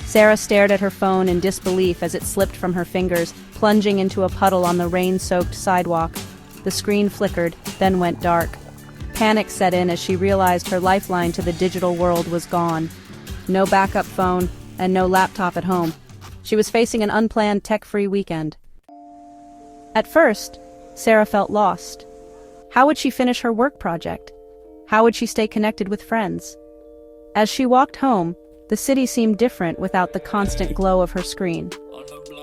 Sarah stared at her phone in disbelief as it slipped from her fingers, plunging into a puddle on the rain-soaked sidewalk. The screen flickered, then went dark. Panic set in as she realized her lifeline to the digital world was gone. No backup phone, and no laptop at home. She was facing an unplanned tech-free weekend. At first, Sarah felt lost. How would she finish her work project? How would she stay connected with friends? As she walked home, the city seemed different without the constant glow of her screen.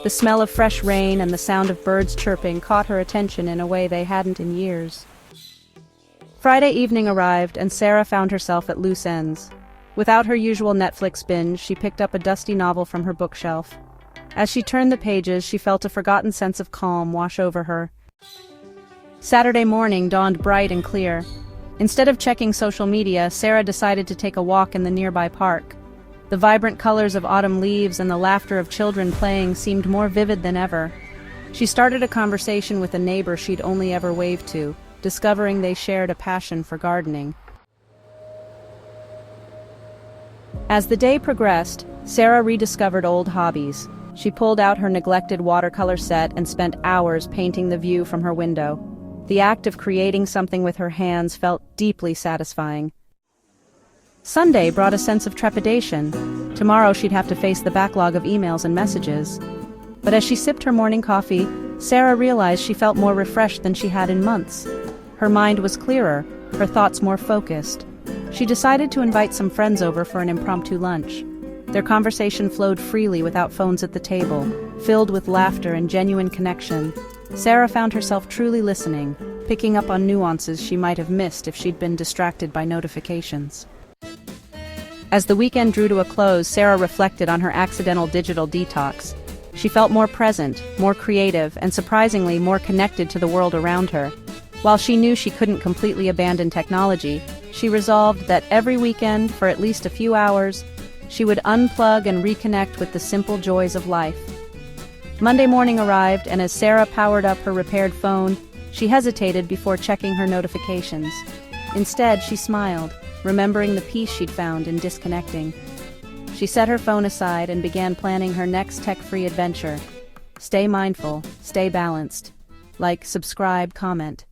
The smell of fresh rain and the sound of birds chirping caught her attention in a way they hadn't in years. Friday evening arrived, and Sarah found herself at loose ends. Without her usual Netflix binge, she picked up a dusty novel from her bookshelf. As she turned the pages, she felt a forgotten sense of calm wash over her. Saturday morning dawned bright and clear. Instead of checking social media, Sarah decided to take a walk in the nearby park. The vibrant colors of autumn leaves and the laughter of children playing seemed more vivid than ever. She started a conversation with a neighbor she'd only ever waved to, discovering they shared a passion for gardening. As the day progressed, Sarah rediscovered old hobbies. She pulled out her neglected watercolor set and spent hours painting the view from her window. The act of creating something with her hands felt deeply satisfying. Sunday brought a sense of trepidation. Tomorrow she'd have to face the backlog of emails and messages. But as she sipped her morning coffee, Sarah realized she felt more refreshed than she had in months. Her mind was clearer, her thoughts more focused. She decided to invite some friends over for an impromptu lunch. Their conversation flowed freely without phones at the table, filled with laughter and genuine connection. Sarah found herself truly listening, picking up on nuances she might have missed if she'd been distracted by notifications. As the weekend drew to a close, Sarah reflected on her accidental digital detox. She felt more present, more creative, and surprisingly more connected to the world around her. While she knew she couldn't completely abandon technology, she resolved that every weekend, for at least a few hours, she would unplug and reconnect with the simple joys of life. Monday morning arrived, and as Sarah powered up her repaired phone, she hesitated before checking her notifications. Instead, she smiled, remembering the peace she'd found in disconnecting. She set her phone aside and began planning her next tech-free adventure. Stay mindful, stay balanced. Like, subscribe, comment.